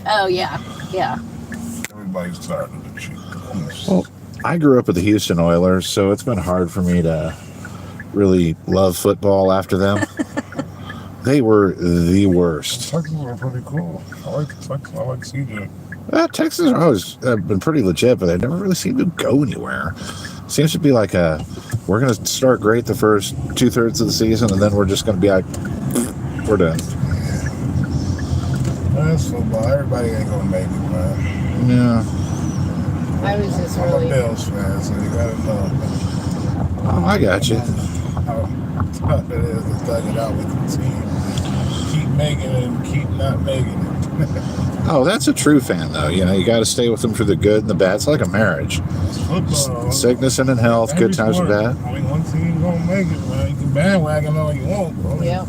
Oh, yeah. Yeah. Everybody's tired of the cheap goals. Well, I grew up with the Houston Oilers, so it's been hard for me to really love football after them. They were the worst. Texans are pretty cool. I like Texas. I like CJ. Texans are always been pretty legit, but they never really seem to go anywhere. Seems to be like we're going to start great the first 2/3 of the season, and then we're just going to be like, we're done. That's football. Everybody ain't going to make it, man. Yeah. I was just I'm really... a Bills fan, so you got to know. Oh, I got you. How tough it is to thug it out with the team. Keep making it and keep not making it. Oh, that's a true fan, though. You know, you got to stay with them through the good and the bad. It's like a marriage. It's football. Sickness and in health, Every good times and sport. bad. I mean, one team gonna make it, man. You can bandwagon all you want, bro. Yeah. I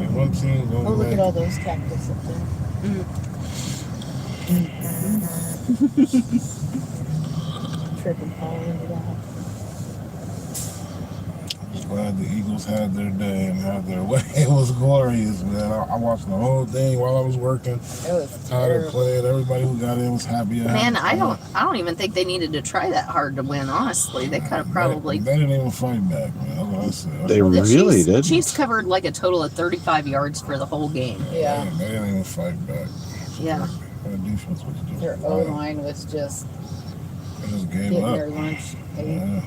mean, one team gonna Oh, look make at it. all those cactus up there. Tripping all into that. Just glad the Eagles had their day and had their way. It was glorious, man. I watched the whole thing while I was working. It was How they terrible. played. Everybody who got in was happy. Man, I don't even think they needed to try that hard to win, honestly. They could have probably... They didn't even fight back, man. That's what I said. They The really did. Chiefs covered like a total of 35 yards for the whole game. Yeah. They didn't even fight back. Yeah. Their defense was just Their wild. O-line was just They just gave getting up. their lunch. I Yeah.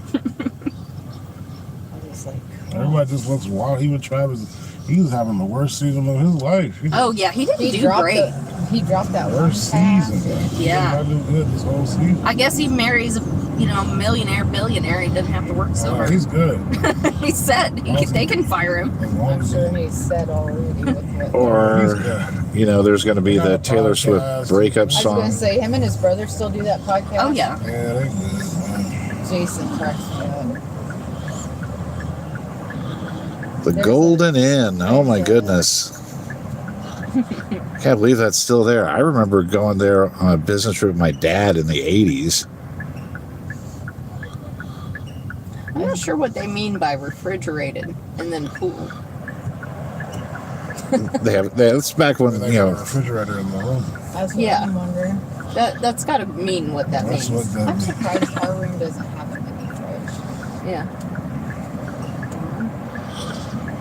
was like, Everybody just looks wild. Even Travis, he was having the worst season of his life. He Oh, yeah, he didn't do great. He dropped that one worst pass. season. Yeah. He did not do good this whole season. I guess he marries a millionaire, billionaire. He doesn't have to work so hard. He's good. He said they can fire him. As long I'm as sure he's said already with what. he's Or, good. you know, there's going to be They got the a Taylor Swift podcast. breakup I was going to song. say, him and his brother still do that podcast. Oh, yeah. Yeah, they good, man. Jason cracks me up. The Golden Inn. Oh, my goodness. Can't believe that's still there. I remember going there on a business trip with my dad in the 80s. I'm not sure what they mean by refrigerated and then cool. That's back when, They you got a know, refrigerator in the room. That's what Yeah. I'm wondering. That's got to mean what that That's means. what that I'm means. surprised our room doesn't have a mini fridge. Yeah.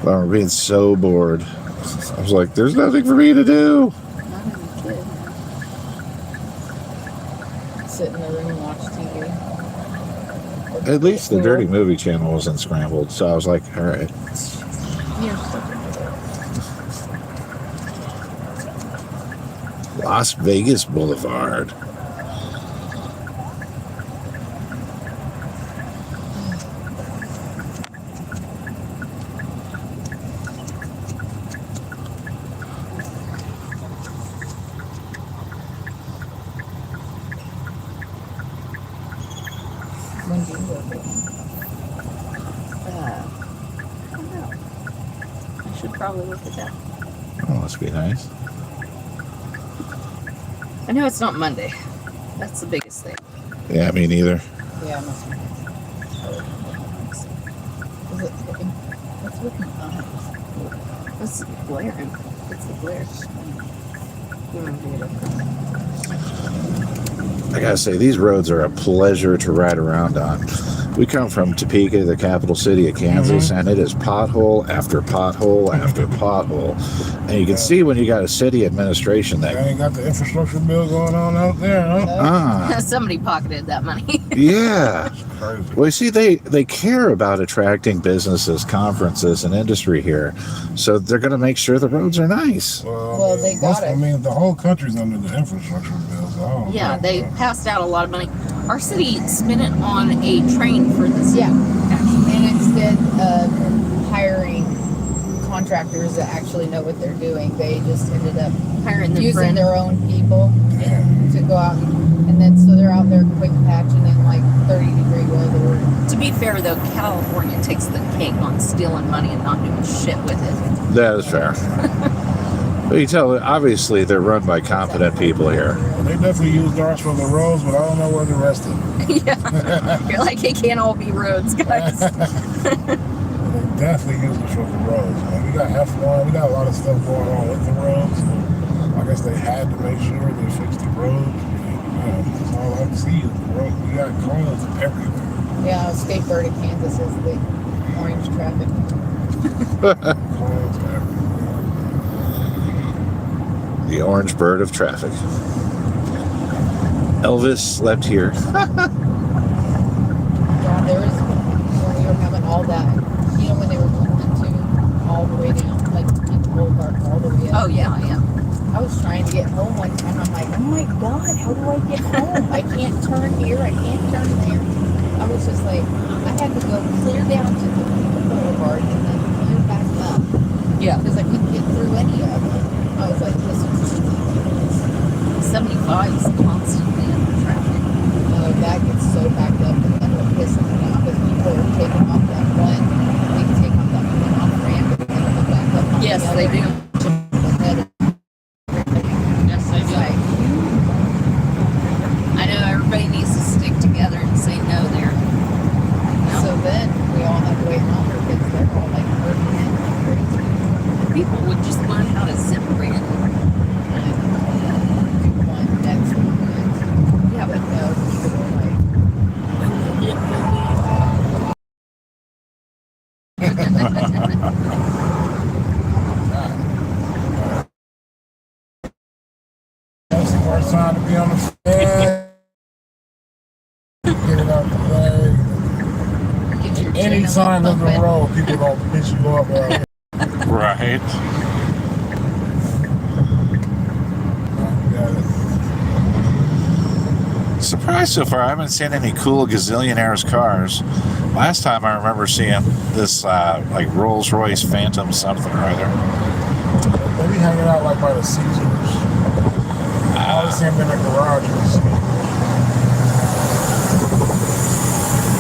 I remember being so bored. I was like, there's nothing for me to do. Not even a kid. Sit in the room and watch TV. At least the Dirty Movie Channel wasn't scrambled, so I was like, all right. You're such a Las Vegas Boulevard. When do you work it? I don't know. I should probably look at that. Oh, must be nice. I know it's not Monday. That's the biggest thing. Yeah, me neither. Yeah, it must be. Is it looking? It's looking fine. That's glaring. It's the glare. I gotta say, these roads are a pleasure to ride around on. We come from Topeka, the capital city of Kansas, and it is pothole after pothole after pothole. And you can see when you got a city administration They that, ain't got the infrastructure bill going on out there, huh? Somebody pocketed that money. Yeah. Crazy. Well, you see, they care about attracting businesses, conferences, and industry here. So they're going to make sure the roads are nice. Well, they got it. I mean, the whole country's under the infrastructure bill, so I don't Yeah, know. they passed out a lot of money. Our city spent it on a train for this. Yeah. Actually. And instead of hiring contractors that actually know what they're doing, they just ended up Hiring them using friend. their own people Damn. to go out and then so they're out there quick patching in like 30-degree weather. To be fair, though, California takes the cake on stealing money and not doing shit with it. That is fair. But you tell, obviously, they're run by competent people here. Well, they definitely used ours for the roads, but I don't know where the rest of them. Yeah. You're like, it can't all be roads, guys. They definitely used it for the roads, man. We got F1, we got a lot of stuff going on with the roads. I I guess they had to make sure they fixed the roads. That's all I see. We got cones everywhere. Yeah, Skateboard in Kansas is the orange traffic. Cones everywhere. The orange bird of traffic. Elvis slept here. Yeah, there was when we were having all that, when they were going into all the way down, like in the boulevard, all the way up. Oh, yeah, yeah. I was trying to get home one time. I'm like, oh my God, how do I get home? I can't turn here. I can't turn there. I was just like, I had to go clear down to the boulevard and then clear back up. Yeah. Because I couldn't get through any of it. I was like, this is ridiculous. 75 is constantly in traffic. That gets so backed up and then what pisses me off is people are taking off that one. They can take off that one off ramp and then they'll back up on Yes, the other. they do. Yes, they do. Like, I know everybody needs to stick together and say no there. so then we all have to wait longer because they're all like working in like crazy. People would just learn how to separate it. One next one. Yeah, but No, people are like, That's the worst time to be on the fan. Get it out the way. get your Any adrenaline sign of the pumping. road, people gonna pitch you up right. Right. Surprised so far. I haven't seen any cool gazillionaires cars. Last time I remember seeing this like Rolls Royce Phantom something or other. They be hanging out like by the Caesars. I always see them in the garages.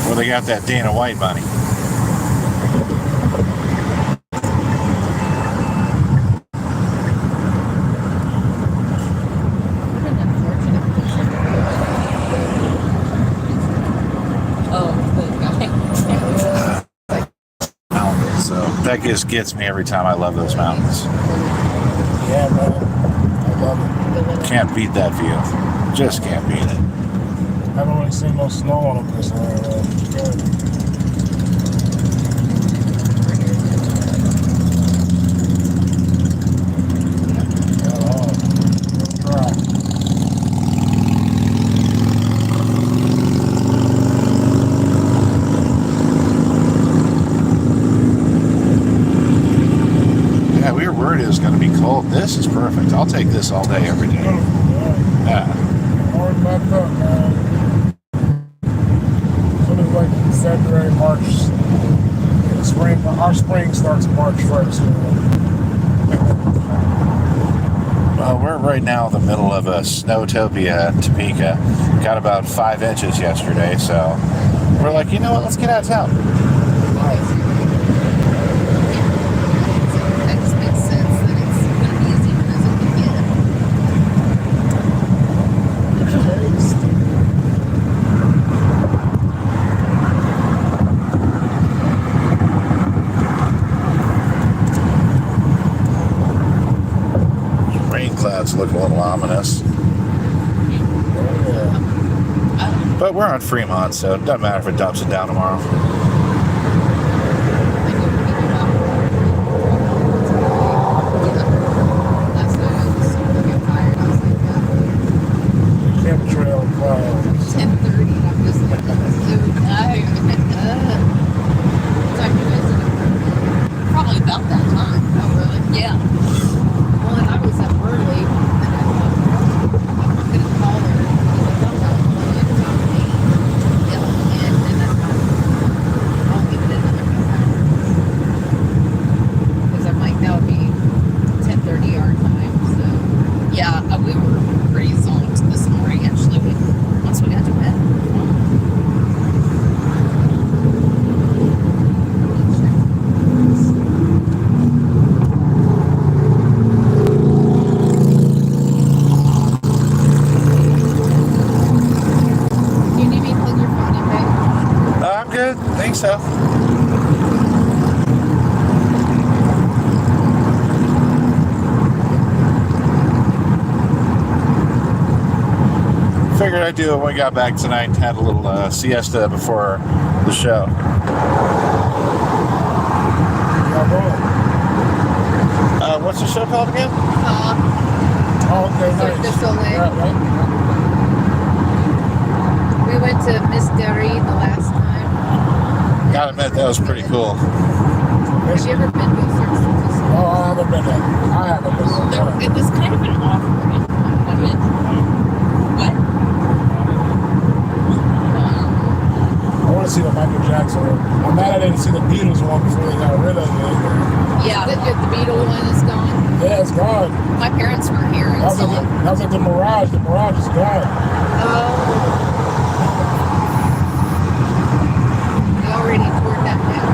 Well, they got that Dana White money. what an unfortunate position to be Oh, the guy. Mountains. So that just gets me every time. I love those mountains. Yeah, man. I love it. in. Can't beat that view. Just can't beat it. I haven't really seen no snow on them this year. Yeah, we were worried it was going to be cold. This is perfect. I'll take this all day, every day. Yeah. More back up, man. So it's like February, March. Spring. Our spring starts March 1st. Well, we're right now in the middle of a snowtopia in Topeka. Got about 5 inches yesterday, so we're like, you know what? Let's get out of town. That just makes sense that it's going to be as even as it can get. Rain clouds look a little ominous. But we're on Fremont, so it doesn't matter if it dumps it down tomorrow. Last night I was so fucking tired. I was like, Chemtrail clouds. 10:30, and I'm just like, I'm so tired. What time you guys in? Probably about that time. Oh, really? Yeah. Well, and I was up early, and I thought, I'm not gonna call her because I thought that was only about 8. Yeah. And then I thought, I'll give it another half hour. Because I'm like, that would be 10:30 our time, so. Yeah, we were pretty zoned this morning, actually. Once we got to bed. Do you need me to plug your phone in, babe? I'm good. Think so. Figured I'd do it when we got back tonight and had a little siesta before the show. What's the show called again? Oh, okay, Cirque du nice. Soleil. Right. We went to Miss Derry the last time. Gotta admit, that was pretty cool. Have you ever been to Cirque du Soleil? Oh, I haven't been there. It was kind of an off-brand one. What? I want to see the Michael Jackson one. I'm mad I didn't see the Beatles one before they got rid of it. Yeah, The Beetle one is gone. Yeah, it's gone. my parents were here and That saw was it. at the Mirage. The Mirage is gone. Oh. We already toured that down.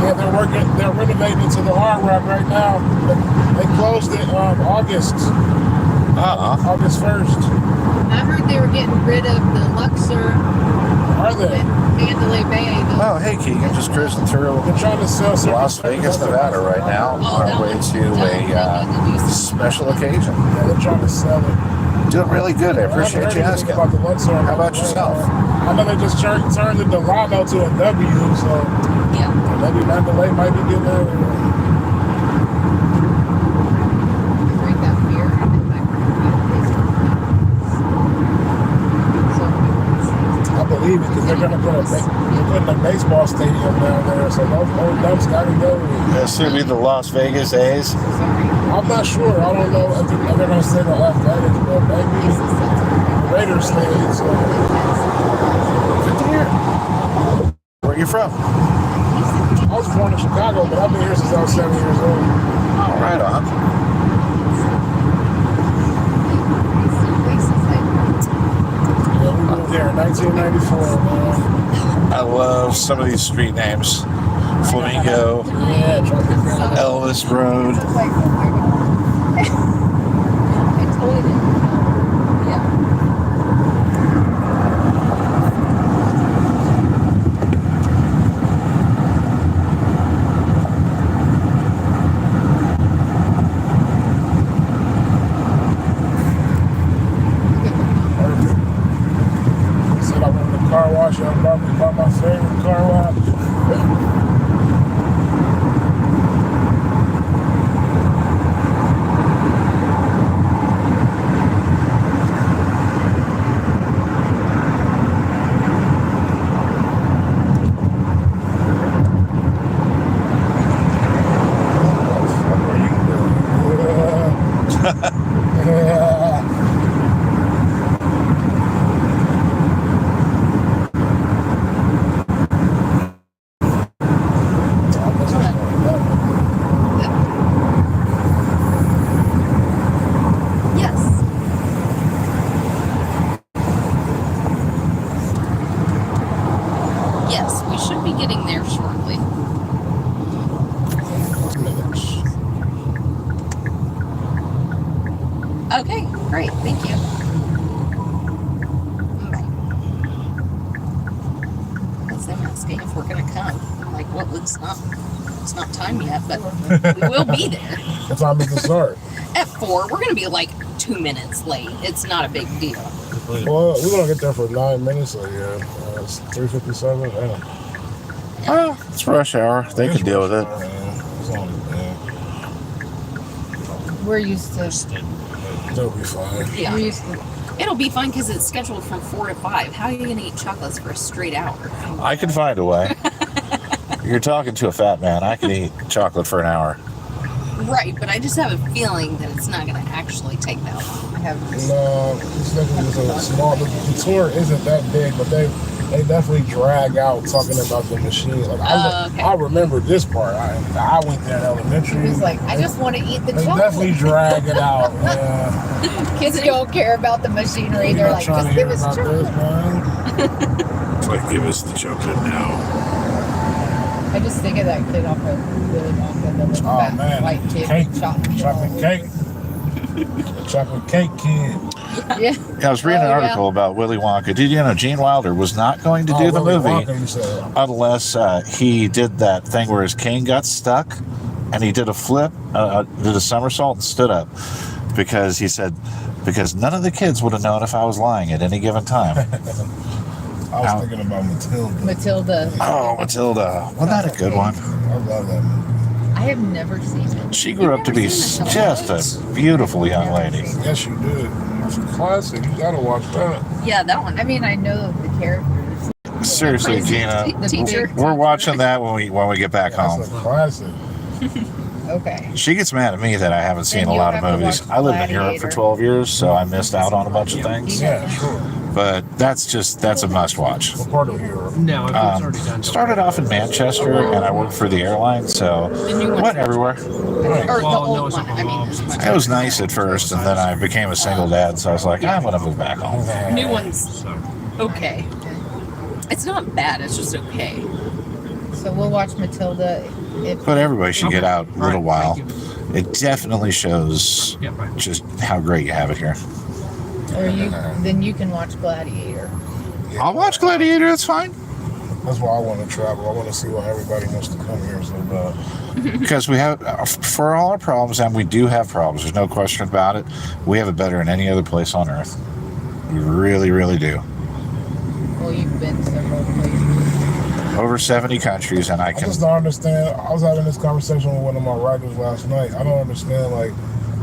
Yeah, they're renovating it to the Hard Rock right now. They closed it August 1st. I heard they were getting rid of the Luxor Are they? Mandalay Bay. Oh, hey, Keegan, just cruising through They're trying to sell Las Vegas, Nevada right now on our way to a special occasion. Yeah, they're trying to sell it. Doing really good. I haven't appreciate heard you anything asking. about the Luxor. How about yourself? I know they just turned the Delano to a W, so Yeah. maybe Mandalay might be getting there. Drink that beer and then I believe it because they're gonna put they're putting a baseball stadium down there, so those old dumps gotta go. This would be the Las Vegas A's. I'm not sure. I don't know if they're gonna say the Athletics, but maybe Raiders stadium. So Good to hear. Where are you from? I was born in Chicago, but I've been here since I was 7 years old. Oh, right on. Yeah, we moved here in 1994, man. I love some of these street names. Flamingo, Yeah, Tropicana. Elvis Road. I totally didn't know. Yeah. Said I went to the car wash. I bought my favorite car wash. Yes. Yes, we should be getting there shortly. Okay, great. Thank you. Because they're asking if we're going to come. I'm like, well, it's not time yet, but we will be there. What time is the start? At 4, we're going to be like 2 minutes late. It's not a big deal. Well, we're gonna get there for 9 minutes. So yeah, it's 3:57. Yeah. Oh, it's rush hour. They can deal with it. We're used to. They'll be fine. Yeah. We're used to. It'll be fine because it's scheduled from 4 to 5. How are you going to eat chocolates for a straight hour? I can find a way. You're talking to a fat man. I can eat chocolate for an hour. Right, but I just have a feeling that it's not going to actually take that long. I have. No, it's definitely just a small. The tour isn't that big, but they definitely drag out talking about the machine. Like Okay. I remember this part. I went there in elementary. He was like, I just want to eat the They chocolate. definitely drag it out. Yeah. Kids don't care about the machinery. You're They're not like, trying just to give hear us about chocolate. this, man. It's like, give us the chocolate now. I just think of that kid off of Willy Wonka, the little Oh fat man, white kid. cake, chocolate cake, the chocolate cake kid. Yeah. I was reading Oh, an yeah. article about Willy Wonka. Did you know Gene Wilder was not going to do the Willy movie Wonka, you said. unless he did that thing where his cane got stuck and he did a flip, did a somersault and stood up because he said because none of the kids would have known if I was lying at any given time. I was thinking about Matilda. Matilda. Oh, Matilda. Wasn't that a good one? I love that movie. I have never seen it. She grew up to be just a beautiful young lady. Yes, you did. It's a classic. You gotta watch that. Yeah, that one. I mean, I know the characters. Seriously, Gina, The teacher. we're watching that when we get back home. That's a classic. Okay. She gets mad at me that I haven't seen Then a you'll lot of have to movies. watch I lived in Europe for Gladiator. 12 years, so I missed out on a bunch of things. Yeah, sure. But that's a must watch. What part of Europe? No, it's already done. Started off in Manchester, and I worked for the airline, so The new one. went everywhere. Right. Or the Well, no, old it's one. not I mean, long. it's much It was nice at first, and then I became a single dad, so I was like, I'm going to move back home. new one's So, okay. It's not bad. It's just okay. So we'll watch Matilda. If But everybody should get out a little while. Thank you. It definitely shows Yeah, bye. just how great you have it here. or then you can watch Gladiator. I'll watch Gladiator, it's fine. That's why I want to travel. I want to see why everybody wants to come here so bad. Because we have, for all our problems, and we do have problems, there's no question about it, we have it better than any other place on earth. We really, really do. Well, you've been several places. Over 70 countries, and I I can. just don't understand. I was having this conversation with one of my writers last night. I don't understand, like,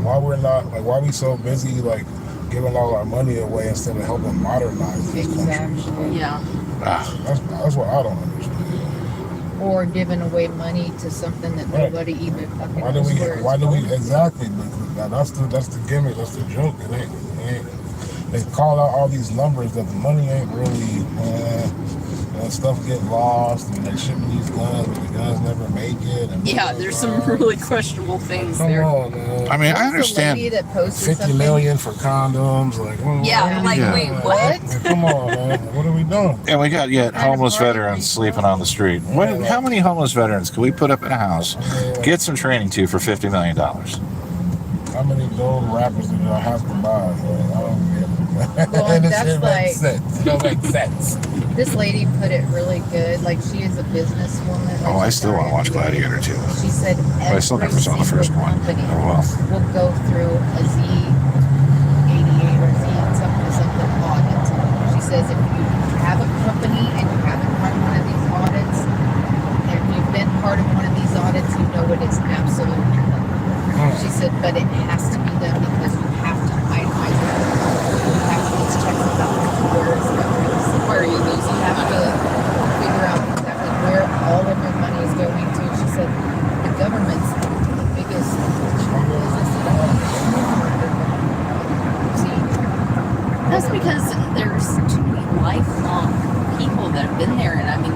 why we're not, like, why we so busy, like, giving all our money away instead of helping modernize these countries. Exactly. Yeah. That's what I don't understand. Or giving away money to something that Right. nobody even fucking Why do knows we? where it's Why do we? going. Exactly. That's the gimmick. That's the joke. They call out all these numbers that the money ain't really. Stuff get lost, and they ship these guns, but the guns never make it. And Yeah, there's some really questionable things Come there. on, man. I mean, I What's the understand. lady that posted 50 something? million for condoms, like, well, Yeah, what like, are we wait, doing? what? Like, come on, man. What are we doing? And we got yet Kind of homeless hard to veterans read. sleeping on the street. How many homeless veterans can we put up in a house, get some training to for $50 million? How many gold rappers do I have to buy? Man? I don't get it. Well, And that's it like- makes sense. It don't make sense. This lady put it really good. Like, she is a businesswoman. Oh, I still want to watch Gladiator too. She said I still every never saw the first single one. company Oh, well. will go through a Z88 or Z something audit. She says if you have a company and you haven't run one of these audits, and you've been part of one of these audits, you know it is absolutely covered. She said, but it has to be done because you have to itemize it. You have to get checks about where it's going. Where are you losing You have to figure out exactly where all of your money is going to. She said the government's the biggest business That's because there's too many lifelong people that have been there, and I mean,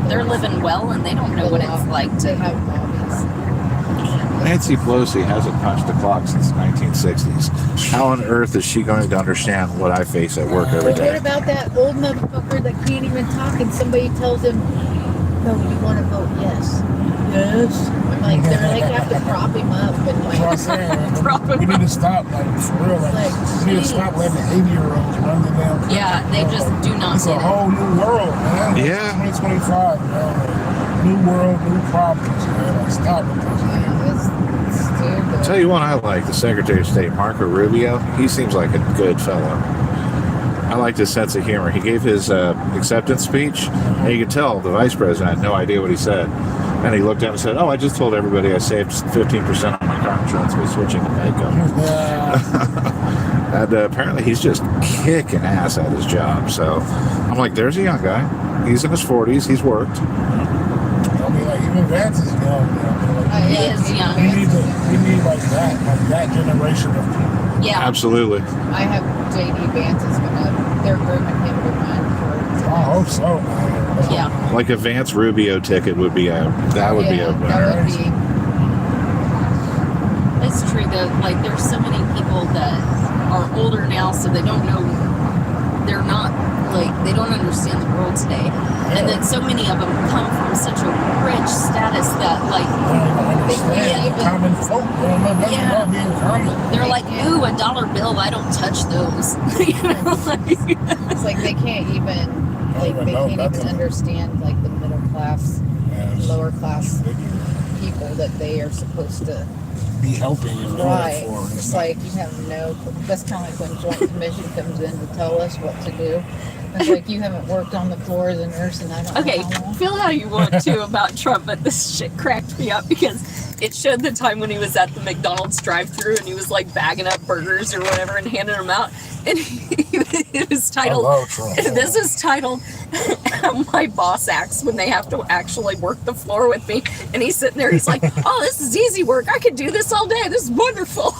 they're living well, and they don't know what it's like They to. have hobbies. Nancy Pelosi hasn't punched the clock since the 1960s. How on earth is she going to understand what I face at work every But what day? about that old motherfucker that can't even talk and somebody tells him, no, you want to vote yes? Yes. I'm like, they're like, have to prop him up and That's what I'm like, saying, Prop man. We need to stop, like, for real. Like, Like, we need to stop letting 80-year-olds run the damn country. Yeah, they just do not It's a get it. whole new world, man. Yeah. 2025, man. Like, new world, new problems, man. Like, stop with this, man. it's stupid. Tell you what I like, the Secretary of State, Marco Rubio. He seems like a good fellow. I liked his sense of humor. He gave his acceptance speech, and you could tell the vice president had no idea what he said. And he looked at him and said, "Oh, I just told everybody I saved 15% on my car insurance by switching to Geico." Yeah. And apparently he's just kicking ass at his job. So I'm like, there's a young guy. He's in his 40s. He's worked. I mean, like, even Vance is young, man. Like, He is young. we need like that generation of people. Yeah, Absolutely. I have JD Vance is gonna, they're grooming him to run for. I hope so, man. yeah. Like a Vance Rubio ticket would be that would be a that would be. It's true though. Like, there's so many people that are older now, so they don't know. They're not like they don't understand the world today, and then so many of them come from such a rich status that like They can't even- common folk, man. That's Yeah. about being common. they're like, ooh, $1 bill. I don't touch those. You know, like, It's like they can't even, like even they know can't even nothing. understand like the middle class, Man, it's lower class ridiculous. people that they are supposed to be helping and doing Right. it for. It's like you have no. That's kind of like when Joint Commission comes in to tell us what to do. It's like you haven't worked on the floor as a nurse, and I don't Okay, know how long. feel how you want to about Trump, but this shit cracked me up because it showed the time when he was at the McDonald's drive-thru and he was like bagging up burgers or whatever and handing them out. And it was titled, I love Trump. this is titled, My Boss Acts When They Have to Actually Work the Floor with Me. And he's sitting there, he's like, oh, this is easy work. I could do this all day. This is wonderful.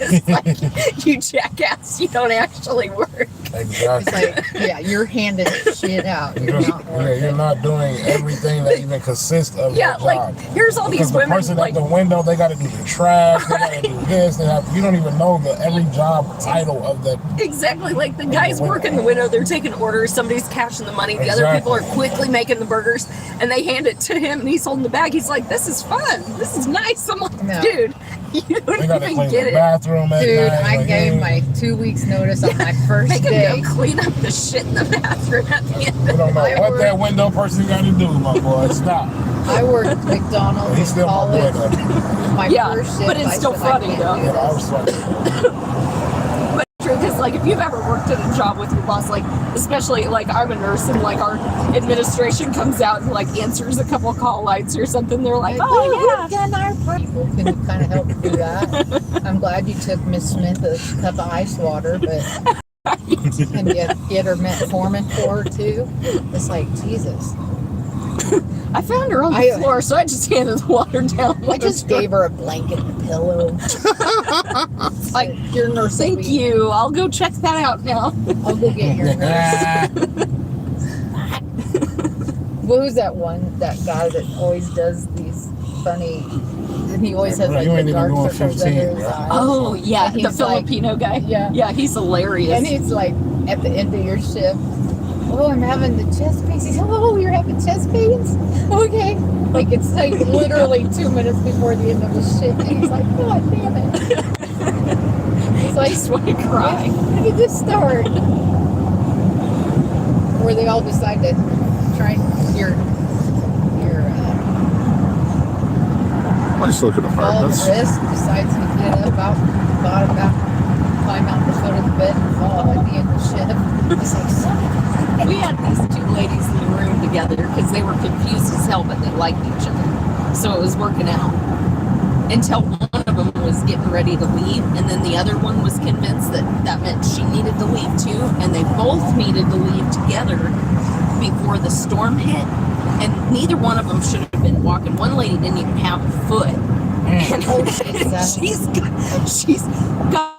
It's like, you jackass, you don't actually work. Exactly. It's like, yeah, you're handing shit out. You're not You're not doing everything that even consists of Yeah, your like, job. here's all Because these the women, person like, at the window, they got to do the trash, they got to do this, they have. You don't even know the every job title of that. exactly, like the guys working the window, they're taking orders, somebody's cashing the money, the other people are quickly making the burgers, and they hand it to him, and he's holding the bag. He's like, this is fun, this is nice. I'm like, No. dude, you They don't got to even clean get the it. bathroom at Dude, night. I like, gave hey, my 2 weeks notice on my first Make day. him go clean up the shit in the bathroom at the end. We don't know I what work- that window person got to do, my boy. Stop. I worked at McDonald's He's in still my boy, college. though. My Yeah, first shift, but it's I still said, funny, I can't though. do Yeah, I this. was like, But true, because like if you've ever worked at a job with your boss, like especially like I'm a nurse and like our administration comes out and like answers a couple call lights or something, they're like, oh We've done our part. People can kind of help do that. I'm glad you took Miss Smith a cup of ice water, but and get her metformin for her too. It's like Jesus. yeah, I found her on the floor, so I just handed the water down. I just gave her a blanket and a pillow. like, Your nurse. will thank be- you. I'll go check that out now. I'll go get your nurse. What was that guy that always does these funny? And he always has Bro, like you the ain't even dark doing circles 15, under his bro. eyes. Oh yeah, And the he's like- Filipino guy. Yeah. Yeah, he's hilarious. And he's like, at the end of your shift, oh, I'm having the chest pains. He's like, oh, you're having chest pains? Okay. Like, it's like literally 2 minutes before the end of his shift. And he's like, God damn it. He's I like, just want to cry. when did this start? Where they all decide to try your Nice looking bald apartments. wrist decides to get up out the bottom out, climb out the foot of the bed and fall at the end of the shift. It's like, son of a- We had these two ladies in the room together because they were confused as hell, but they liked each other. So it was working out. Until one of them was getting ready to leave, and then the other one was convinced that that meant she needed to leave too, and they both needed to leave together before the storm hit. And neither one of them should have been walking. One lady didn't even have a foot. And Oh, Jesus. she's got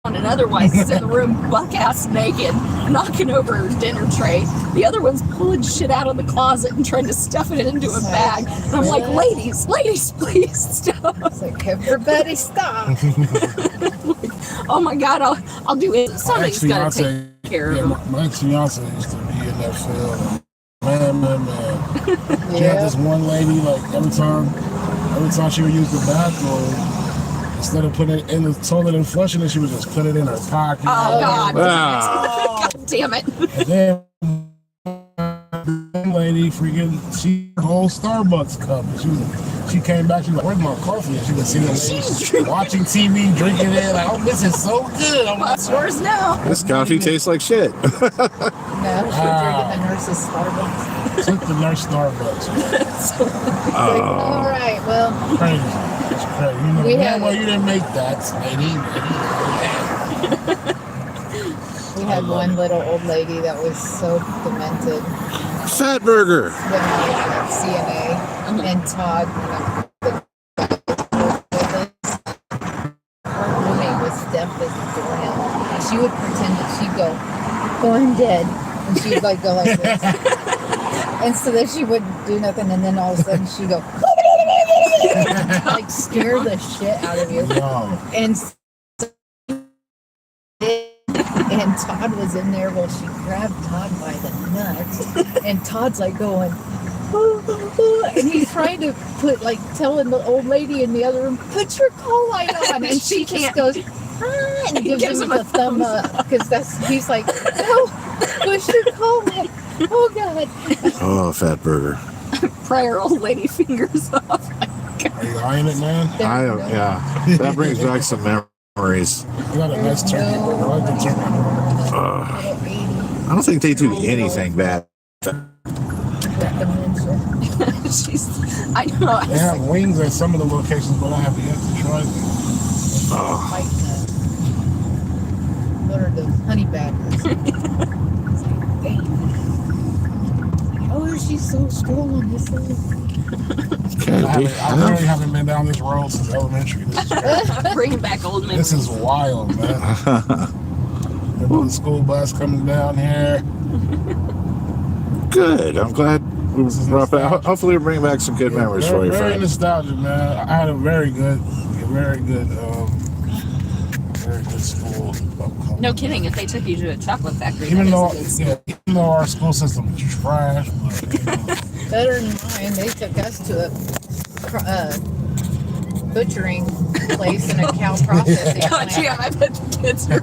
and otherwise is in the room buck-ass naked, knocking over her dinner tray. The other one's pulling shit out of the closet and trying to stuff it into a bag. And I'm like, ladies, please stop. It's like, everybody stop. Oh my God, I'll do it. Somebody's got to ex-fiance, take care of yeah, them. my ex-fiance used to be in that field. Man. She had Yeah. this one lady, like every time she would use the bathroom, instead of putting it in the toilet and flushing it, she would just put it in her pocket. Oh God. Ah. God damn it. And then one lady she had a whole Starbucks cup. And she came back, she was like, where's my coffee? And she was sitting there watching TV, drinking it, like, oh, this is so good. I'm like, That's yours now. This coffee tastes like shit. No, she's drinking the nurse's Starbucks. took the nurse Starbucks. It's like, all right, well, Crazy. It's crazy. You know, We damn had- well you didn't make that, lady. we had one little old lady that was so demented Fat burger. when I was at CNA, and Todd, her roommate was deaf as a doornail, and she would pretend that she'd go, oh, I'm dead, and she'd like go like this, and so then she wouldn't do nothing, and then all of a sudden she'd go, like scare the shit out of you. No. And Todd was in there. Well, she grabbed Todd by the nuts, and Todd's like going, and he's trying to telling the old lady in the other room, put your call light on, and she just can't. goes, and gives him a thumb up because he's like, no, push your call light. Oh God. Oh, fat burger. Pry her old lady fingers off. Are you eyeing it, man? Yeah, that brings back some memories. You got a nice turkey. I like the turkey. I don't think they do anything bad. I know. They have wings at some of the locations, but I have yet to try them. Like what are those honey badgers? It's like, dang. Oh, she's so strong. This I really haven't been down this road since elementary. This is crazy. Bringing back old memories. This is wild, man. Remember the school bus coming down here? Good. I'm glad we brought back. Hopefully, we'll bring back some good memories for you, Very friend. nostalgic, man. I had a very good school. No kidding. If they took you to a chocolate factory, Even though, that is a good even though our school system was trash, but better than mine. They took us to a butchering place and a cow processing God, plant. yeah, I bet the kids are